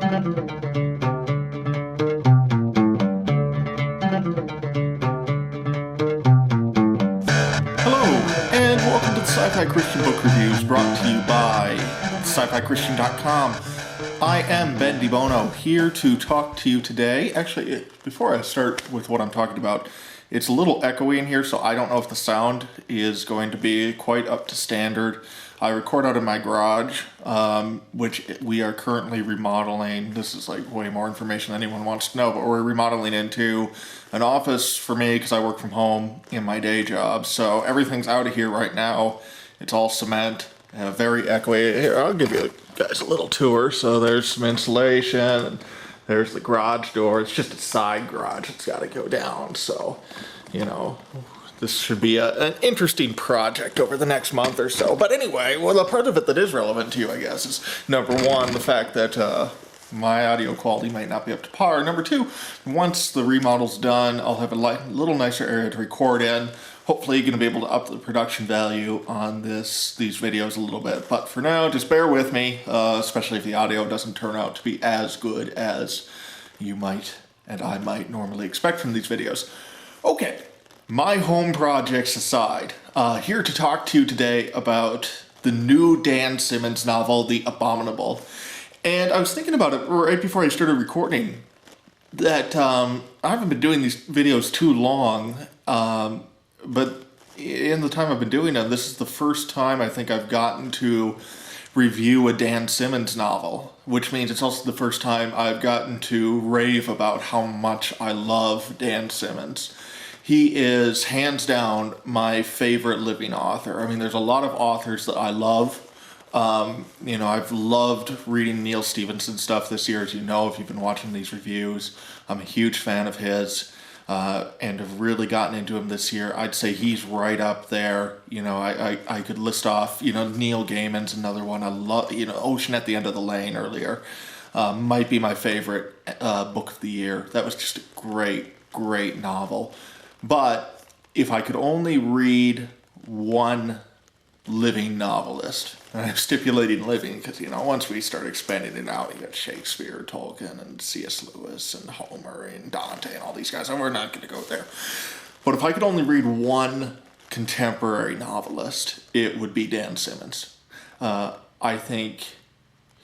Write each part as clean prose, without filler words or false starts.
Hello, and welcome to the Sci-Fi Christian Book Reviews, brought to you by sci-fi-christian.com. I am Ben DeBono, here to talk to you today. Actually, before I start with what I'm talking about, it's a little echoey in here, so I don't know if the sound is going to be quite up to standard. I record out of my garage, which we are currently remodeling. This is like way more information than anyone wants to know, but we're remodeling into an office for me because I work from home in my day job. So everything's out of here right now. It's all cement, very echoey. Here, I'll give you guys a little tour. So there's some insulation, and there's the garage door. It's just a side garage. It's got to go down. So, you know, this should be an interesting project over the next month or so. But anyway, well, the part of it that is relevant to you, I guess, is number one, the fact that my audio quality might not be up to par. Number two, once the remodel's done, I'll have a little nicer area to record in. Hopefully, you're going to be able to up the production value on these videos a little bit. But for now, just bear with me, especially if the audio doesn't turn out to be as good as you might and I might normally expect from these videos. Okay, my home projects aside, here to talk to you today about the new Dan Simmons novel, The Abominable. And I was thinking about it right before I started recording, that I haven't been doing these videos too long, but in the time I've been doing them, this is the first time I think I've gotten to review a Dan Simmons novel, which means it's also the first time I've gotten to rave about how much I love Dan Simmons. He is hands down my favorite living author. I mean, there's a lot of authors that I love. I've loved reading Neil Stephenson stuff this year, as you know, if you've been watching these reviews. I'm a huge fan of his, and have really gotten into him this year. I'd say he's right up there. You know, I could list off, Neil Gaiman's another one. I love, Ocean at the End of the Lane earlier, might be my favorite book of the year. That was just a great novel. But if I could only read one living novelist, and I'm stipulating living because, once we start expanding it out, you got Shakespeare, Tolkien, and C.S. Lewis, and Homer, and Dante, and all these guys, and we're not going to go there. But if I could only read one contemporary novelist, it would be Dan Simmons. I think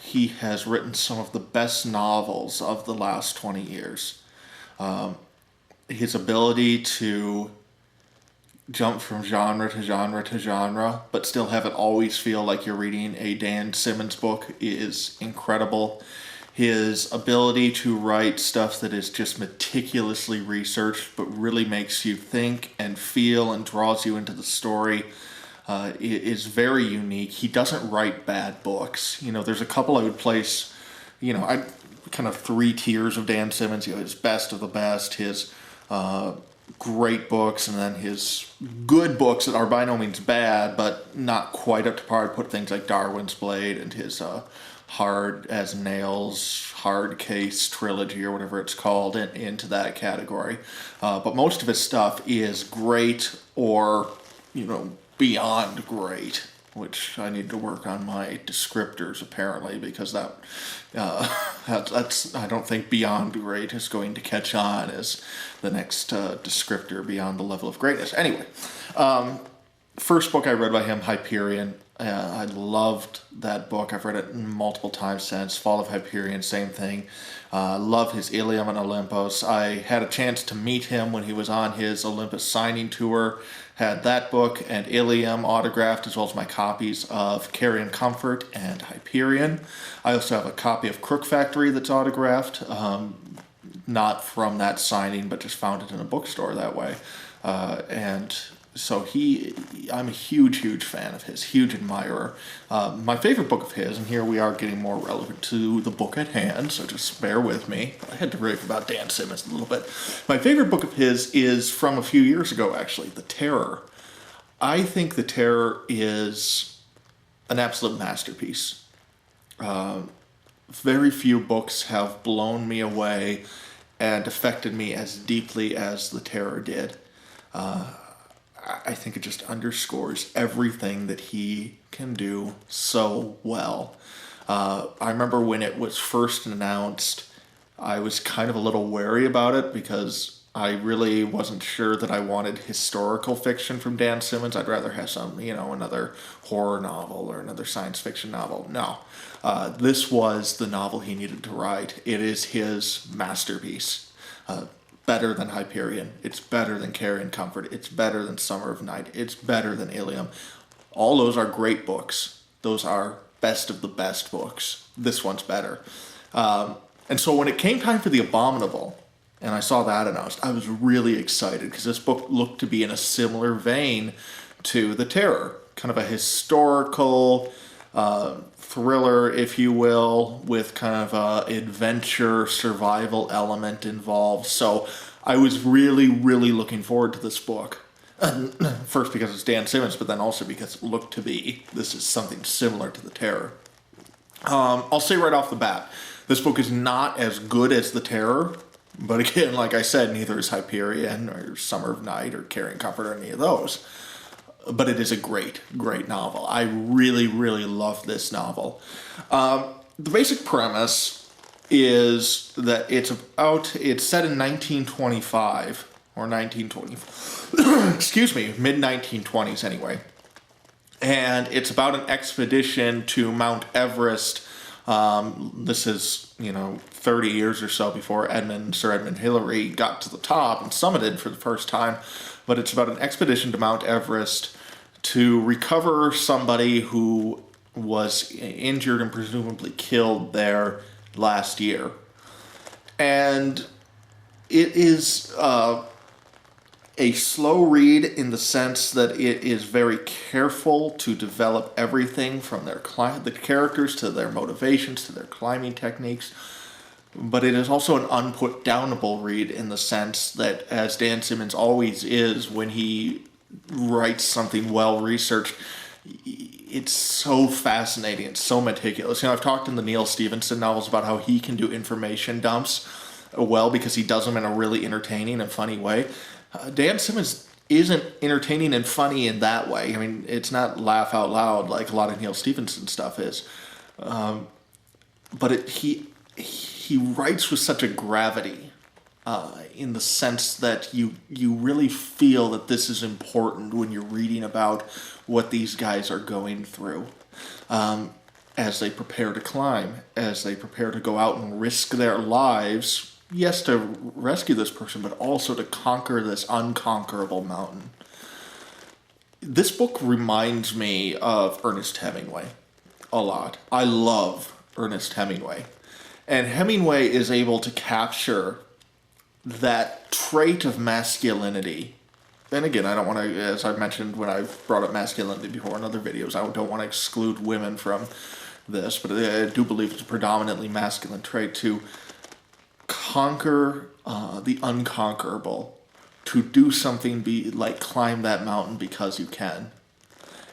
he has written some of the best novels of the last 20 years. His ability to jump from genre to genre to genre, but still have it always feel like you're reading a Dan Simmons book is incredible. His ability to write stuff that is just meticulously researched, but really makes you think and feel and draws you into the story, is very unique. He doesn't write bad books. There's a couple I would place, I kind of three tiers of Dan Simmons. His best of the best, his great books, and then his good books that are by no means bad, but not quite up to par. I'd put things like Darwin's Blade and his Hard as Nails, Hard Case trilogy, or whatever it's called, into that category. But most of his stuff is great or, beyond great, which I need to work on my descriptors, apparently, because that's I don't think beyond great is going to catch on as the next descriptor beyond the level of greatness. Anyway, first book I read by him, Hyperion. I loved that book. I've read it multiple times since. Fall of Hyperion, same thing. Love his Ilium and Olympus. I had a chance to meet him when he was on his Olympus signing tour. Had that book and Ilium autographed, as well as my copies of Carrion Comfort and Hyperion. I also have a copy of Crook Factory that's autographed, not from that signing, but just found it in a bookstore that way. And so I'm a huge fan of his, huge admirer. My favorite book of his, and here we are getting more relevant to the book at hand, so just bear with me. I had to rave about Dan Simmons a little bit. My favorite book of his is from a few years ago, actually, The Terror. I think The Terror is an absolute masterpiece. Very few books have blown me away and affected me as deeply as The Terror did. I think it just underscores everything that he can do so well. I remember when it was first announced, I was kind of a little wary about it because I really wasn't sure that I wanted historical fiction from Dan Simmons. I'd rather have some, another horror novel or another science fiction novel. No, this was the novel he needed to write. It is his masterpiece. Better than Hyperion. It's better than Carrion Comfort. It's better than Summer of Night. It's better than Ilium. All those are great books. Those are best of the best books. This one's better. And so when it came time for The Abominable, and I saw that announced, I was really excited because this book looked to be in a similar vein to The Terror. Kind of a historical thriller, if you will, with kind of a adventure survival element involved. So I was really, really looking forward to this book. First because it's Dan Simmons, but then also because it looked to be, this is something similar to The Terror. I'll say right off the bat, this book is not as good as The Terror, but again, like I said, neither is Hyperion or Summer of Night or Carrion Comfort or any of those. But it is a great, great novel. I really, really love this novel. The basic premise is that it's set in 1925, or 1920, excuse me, mid-1920s anyway. And it's about an expedition to Mount Everest. This is, 30 years or so before Sir Edmund Hillary got to the top and summited for the first time. But it's about an expedition to Mount Everest to recover somebody who was injured and presumably killed there last year. And it is a slow read in the sense that it is very careful to develop everything from the characters to their motivations to their climbing techniques. But it is also an unput-downable read in the sense that, as Dan Simmons always is when he writes something well-researched, it's so fascinating, it's so meticulous. I've talked in the Neil Stephenson novels about how he can do information dumps well because he does them in a really entertaining and funny way. Dan Simmons isn't entertaining and funny in that way. I mean, it's not laugh out loud like a lot of Neil Stephenson stuff is. But he writes with such a gravity in the sense that you really feel that this is important when you're reading about what these guys are going through as they prepare to climb, as they prepare to go out and risk their lives, yes, to rescue this person, but also to conquer this unconquerable mountain. This book reminds me of Ernest Hemingway a lot. I love Ernest Hemingway. And Hemingway is able to capture that trait of masculinity. And again, I don't want to, as I've mentioned when I've brought up masculinity before in other videos, I don't want to exclude women from this, but I do believe it's a predominantly masculine trait to conquer the unconquerable, to do something like climb that mountain because you can.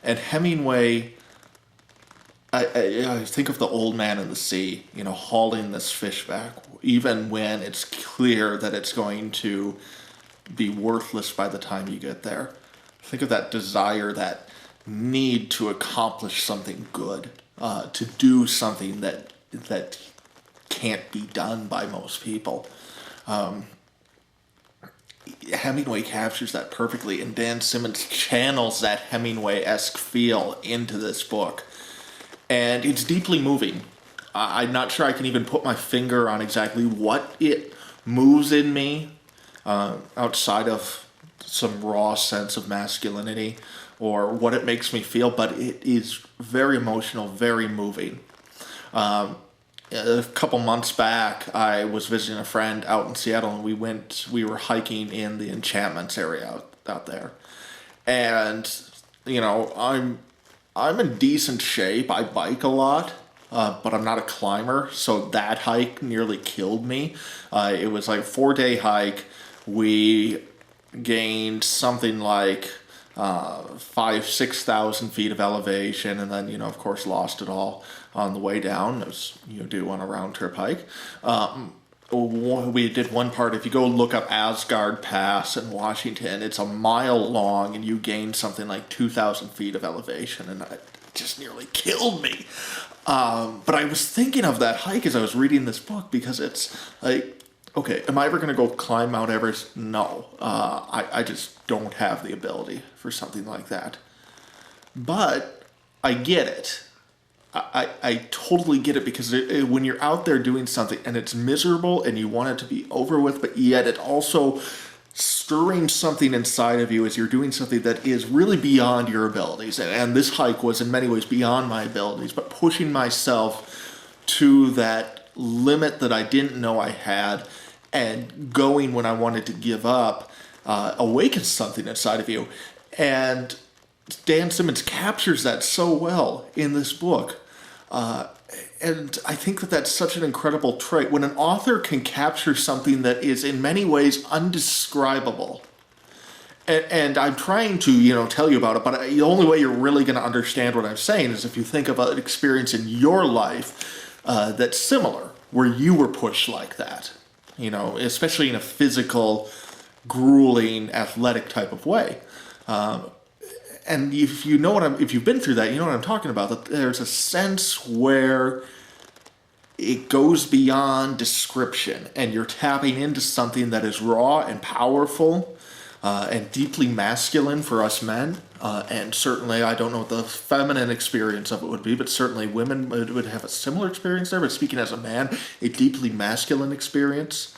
And Hemingway, I think of the old man in the sea, hauling this fish back, even when it's clear that it's going to be worthless by the time you get there. Think of that desire, that need to accomplish something good, to do something that can't be done by most people. Hemingway captures that perfectly, and Dan Simmons channels that Hemingway-esque feel into this book. And it's deeply moving. I'm not sure I can even put my finger on exactly what it moves in me, outside of some raw sense of masculinity, or what it makes me feel, but it is very emotional, very moving. A couple months back, I was visiting a friend out in Seattle, and we were hiking in the Enchantments area out there. And, I'm in decent shape. I bike a lot, but I'm not a climber, so that hike nearly killed me. It was like a 4-day hike. We gained something like 6,000 feet of elevation, and then, of course, lost it all on the way down, as you do on a round-trip hike. We did one part, if you go look up Asgard Pass in Washington, it's a mile long, and you gain something like 2,000 feet of elevation, and just nearly killed me. But I was thinking of that hike as I was reading this book, because it's like, okay, am I ever going to go climb Mount Everest? No. I just don't have the ability for something like that. But I get it. I totally get it, because when you're out there doing something and it's miserable and you want it to be over with, but yet it also stirring something inside of you as you're doing something that is really beyond your abilities. And this hike was in many ways beyond my abilities, but pushing myself to that limit that I didn't know I had, and going when I wanted to give up, awakens something inside of you. And Dan Simmons captures that so well in this book. And I think that that's such an incredible trait. When an author can capture something that is in many ways undescribable, and I'm trying to, tell you about it, but the only way you're really going to understand what I'm saying is if you think of an experience in your life that's similar, where you were pushed like that, especially in a physical, grueling, athletic type of way. And if you've been through that, you know what I'm talking about. That there's a sense where it goes beyond description, and you're tapping into something that is raw and powerful, and deeply masculine for us men. And certainly, I don't know what the feminine experience of it would be, but certainly women would have a similar experience there. But speaking as a man, a deeply masculine experience.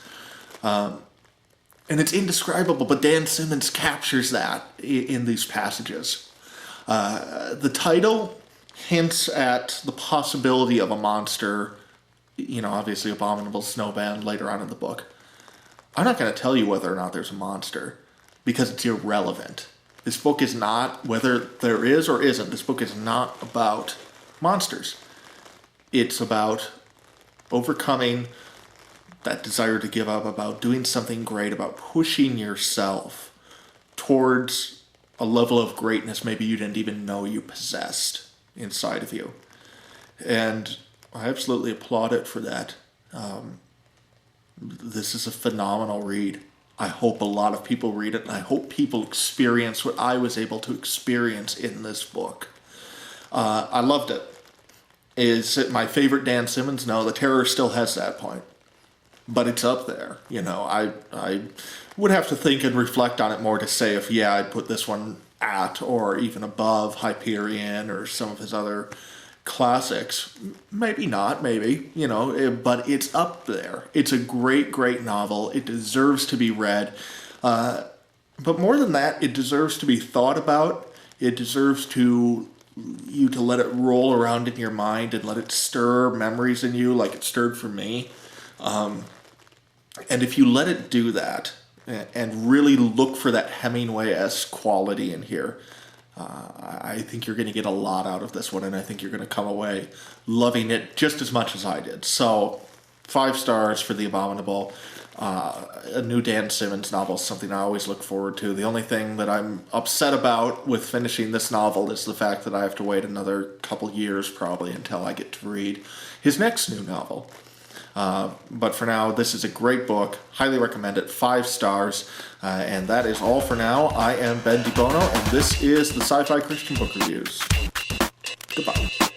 And it's indescribable, but Dan Simmons captures that in these passages. The title hints at the possibility of a monster, obviously Abominable Snowman later on in the book. I'm not going to tell you whether or not there's a monster, because it's irrelevant. This book is not, whether there is or isn't, this book is not about monsters. It's about overcoming that desire to give up, about doing something great, about pushing yourself towards a level of greatness maybe you didn't even know you possessed inside of you. And I absolutely applaud it for that. This is a phenomenal read. I hope a lot of people read it, and I hope people experience what I was able to experience in this book. I loved it. Is it my favorite Dan Simmons? No, The Terror still has that point. But it's up there. I would have to think and reflect on it more to say if, I'd put this one at or even above Hyperion or some of his other classics. Maybe not, but it's up there. It's a great, great novel. It deserves to be read. But more than that, it deserves to be thought about. It deserves you to let it roll around in your mind and let it stir memories in you like it stirred for me. And if you let it do that and really look for that Hemingway-esque quality in here, I think you're going to get a lot out of this one, and I think you're going to come away loving it just as much as I did. So 5 stars for The Abominable. A new Dan Simmons novel is something I always look forward to. The only thing that I'm upset about with finishing this novel is the fact that I have to wait another couple years probably until I get to read his next new novel. But for now, this is a great book. Highly recommend it. 5 stars. And that is all for now. I am Ben DiBono, and this is the Sci-Fi Christian Book Reviews. Goodbye.